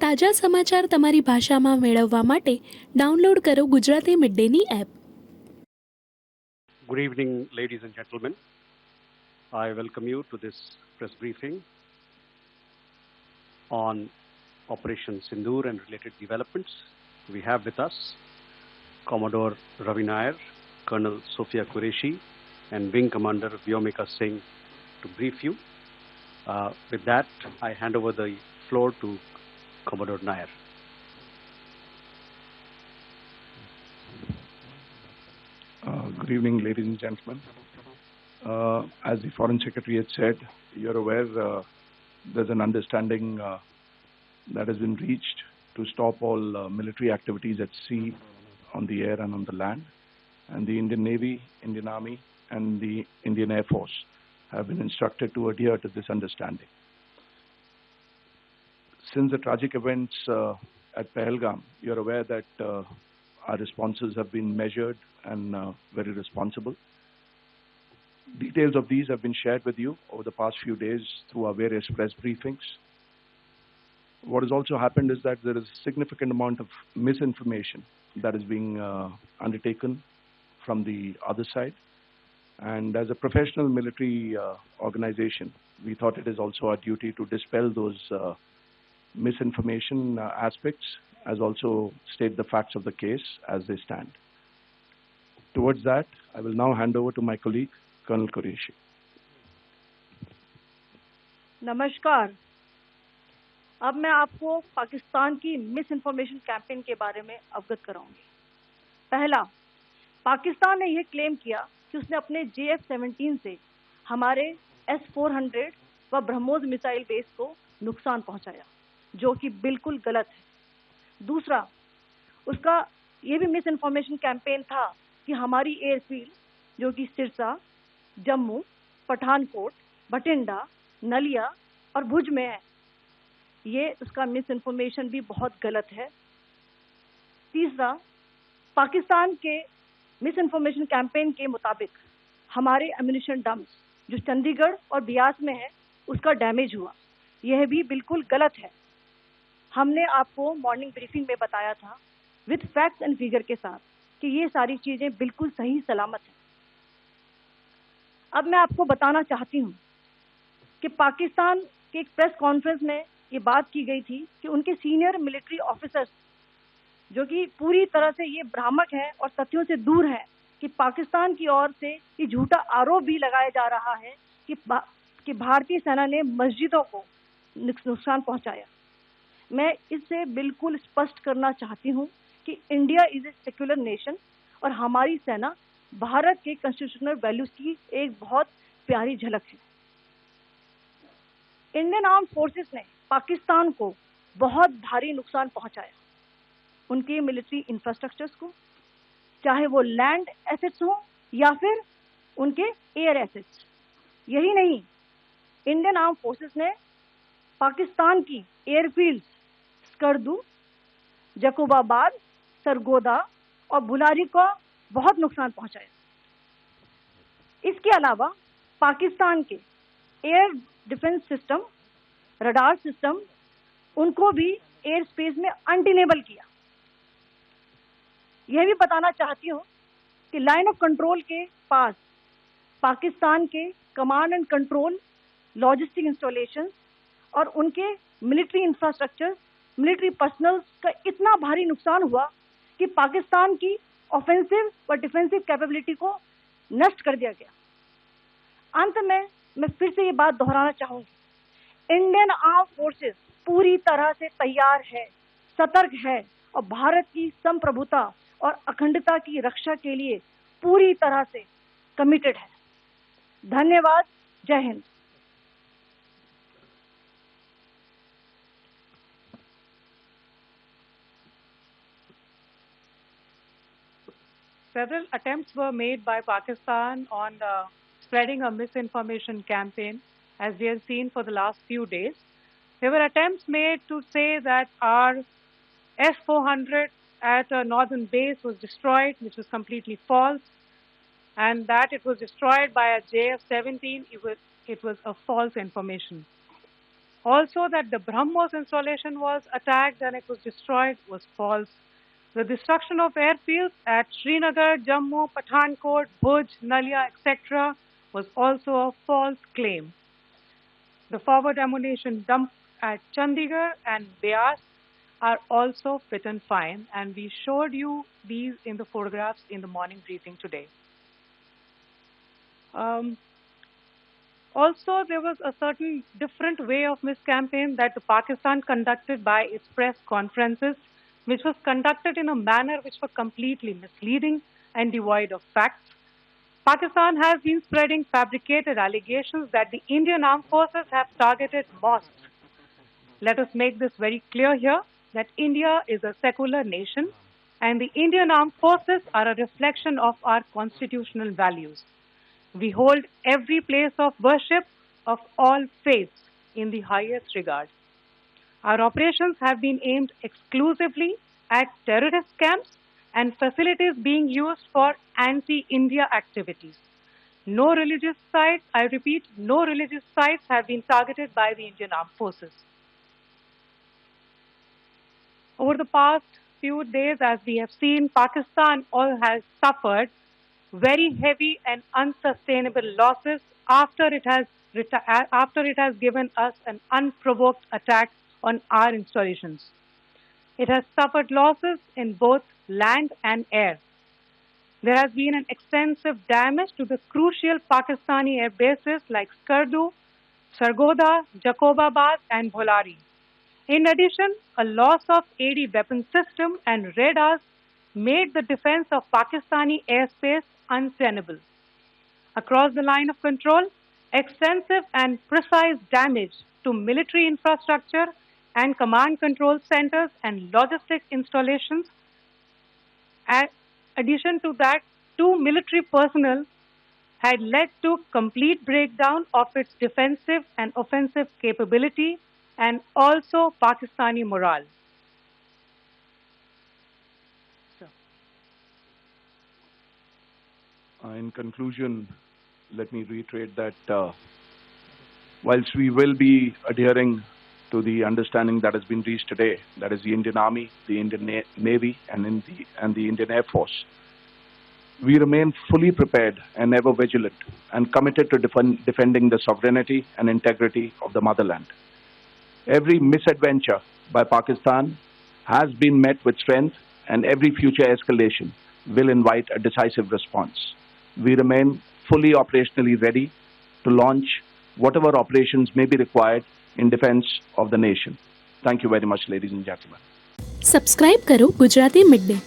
તાજા સમાચાર તમારી ભાષામાં મેળવવા માટે ડાઉનલોડ કરો Gujarati mid Danny app. Good evening, ladies and gentlemen. I welcome you to this press briefing on Operation Sindoor and related developments. We have with us Commodore Ravi Nair, Colonel Sophia Qureshi, and Wing Commander Vyomika Singh to brief you. With that, I hand over the floor to Commodore Nair. Good evening, ladies and gentlemen. As the Foreign Secretary had said, you're aware there's an understanding that has been reached to stop all military activities at sea, on the air and on the land. And the Indian Navy, Indian Army and the Indian Air Force have been instructed to adhere to this understanding. Since the tragic events at Pahalgam, you're aware that our responses have been measured and very responsible. Details of these have been shared with you over the past few days through our various press briefings. What has also happened is that there is a significant amount of misinformation that is being undertaken from the other side. And as a professional military organization, we thought it is also our duty to dispel those misinformation aspects, as also state the facts of the case as they stand. Towards that, I will now hand over to my colleague, Colonel Qureshi. नमस्कार. अब मैं आपको पाकिस्तान की miss information campaign के बारे में अवगत कराऊंगी. पहला, पाकिस्तान ने यह क्लेम किया कि उसने अपने JF-17 से हमारे S-400 व ब्रह्मोस मिसाइल बेस को नुकसान पहुंचाया, जो कि बिल्कुल गलत है. दूसरा, उसका ये भी मिस इन्फॉर्मेशन कैंपेन था कि हमारी एयरफील्ड, जो कि सिरसा, जम्मू, पठानकोट, बठिंडा, नलिया और भुज में है, ये उसका मिस इन्फॉर्मेशन भी बहुत गलत है. तीसरा, पाकिस्तान के मिस इन्फॉर्मेशन कैंपेन के मुताबिक हमारे एम्यूनिशन डम्प्स जो चंडीगढ़ और बियास में है, उसका डैमेज हुआ. यह भी बिल्कुल गलत है. हमने आपको मॉर्निंग ब्रीफिंग में बताया था विद फैक्ट्स एंड फिगर के साथ कि ये सारी चीजें बिल्कुल सही सलामत हैं. अब मैं आपको बताना चाहती हूँ कि पाकिस्तान के एक प्रेस कॉन्फ्रेंस में ये बात की गई थी कि उनके सीनियर मिलिट्री ऑफिसर्स, जो कि पूरी तरह से ये भ्रामक हैं और तथ्यों से दूर हैं, कि पाकिस्तान की ओर से ये झूठा आरोप भी लगाया जा रहा है कि भारतीय सेना ने मस्जिदों को नुकसान पहुंचाया. मैं इससे बिल्कुल स्पष्ट करना चाहती हूं कि India is a secular nation और हमारी सेना भारत के कॉन्स्टिट्यूशनल वैल्यूज की एक बहुत प्यारी झलक है. इंडियन आर्म फोर्सेस ने पाकिस्तान को बहुत भारी नुकसान पहुंचाया, उनके मिलिट्री इंफ्रास्ट्रक्चर्स को, चाहे वो लैंड एसेट्स हो या फिर उनके एयर एसेट्स. यही नहीं, इंडियन आर्म फोर्सेस ने पाकिस्तान की एयरफील्ड स्कर्दू, जकोबाबाद, सरगोदा और बुलारी को बहुत नुकसान पहुंचाया. इसके अलावा पाकिस्तान के air defence system, radar system, उनको भी एयर स्पेस में अनटेनेबल किया. यह भी बताना चाहती हूँ कि लाइन ऑफ कंट्रोल के पास पाकिस्तान के command and control, logistic installation और उनके मिलिट्री इंफ्रास्ट्रक्चर, मिलिट्री पर्सनल का इतना भारी नुकसान हुआ कि पाकिस्तान की ऑफेंसिव व डिफेंसिव कैपेबिलिटी को नष्ट कर दिया गया. अंत में मैं फिर से ये बात दोहराना चाहूंगी, इंडियन आर्म फोर्सेस पूरी तरह से तैयार है, सतर्क है और भारत की संप्रभुता और अखंडता की रक्षा के लिए पूरी तरह से कमिटेड है. धन्यवाद. जय Hind. Several attempts were made by Pakistan on spreading a misinformation campaign, as we have seen for the last few days. There were attempts made to say that our S-400 at a northern base was destroyed, which was completely false, and that it was destroyed by a JF-17. It was a false information. Also, that the BrahMos installation was attacked and it was destroyed was false. The destruction of airfields at Srinagar, Jammu, Pathankot, Bhuj, Nalia, etc. was also a false claim. The forward ammunition dump at Chandigarh and Beas are also fit and fine, and we showed you these in the photographs in the morning briefing today. Also, there was a certain different way of miscampaign that the Pakistan conducted by its press conferences, which was conducted in a manner which was completely misleading and devoid of facts. Pakistan has been spreading fabricated allegations that the Indian armed forces have targeted mosques. Let us make this very clear here that India is a secular nation and the Indian armed forces are a reflection of our constitutional values. We hold every place of worship of all faiths in the highest regard. Our operations have been aimed exclusively at terrorist camps and facilities being used for anti-India activities. No religious sites, I repeat, no religious sites have been targeted by the Indian armed forces. Over the past few days, as we have seen, Pakistan all has suffered very heavy and unsustainable losses after it has given us an unprovoked attack on our installations. It has suffered losses in both land and air. There has been an extensive damage to the crucial Pakistani air bases like Skardu, Sargodha, Jacobabad and Bholari. In addition, a loss of AD weapon system and radars made the defense of Pakistani airspace untenable. Across the line of control, extensive and precise damage to military infrastructure and command control centers and logistics installations. In addition to that, 2 military personnel had led to complete breakdown of its defensive and offensive capability and also Pakistani morale. In conclusion, let me reiterate that whilst we will be adhering to the understanding that has been reached today, that is the Indian Army, the Indian Navy, and the Indian Air Force, we remain fully prepared and ever vigilant and committed to defending the sovereignty and integrity of the motherland. Every misadventure by Pakistan has been met with strength, and every future escalation will invite a decisive response. We remain fully operationally ready to launch whatever operations may be required in defense of the nation. Thank you very much, ladies and gentlemen. Subscribe કરો Gujarati mid day.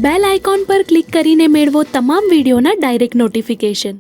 Bell icon પર click કરીને મેળવો તમામ વિડીયોના direct notification.